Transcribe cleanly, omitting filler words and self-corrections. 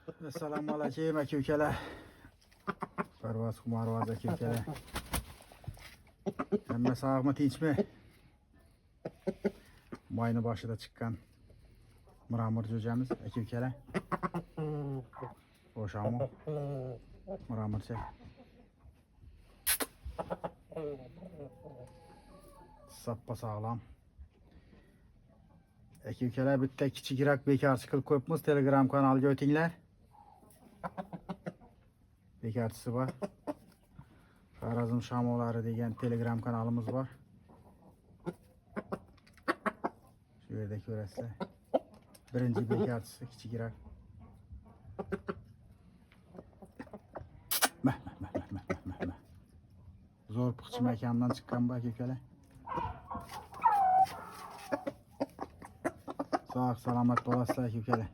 Assalomu alaykum aka ukalar. Parvoz Xumarvoz aka ukalar. Hamma sog'mi, tinchmi? Mayni boshida chiqqan Miramur jo'jamiz aka ukalar. O'shamu Miramurcha. Sappa sağlam. Aka ukalar, bitta kichikroq bekarchi qilib qo'yibmiz. Telegram kanaliga o'tinglar. Bekarchisi bor. Xorazm shamollari degan Telegram kanalimiz bor. Shu yerda ko'rasizlar. Birinchi bekarchisi kichikroq. Zo'r piqchi makamdan chiqqan bu aka ukalar. Sog' salomat bo'lasizlar aka ukalar.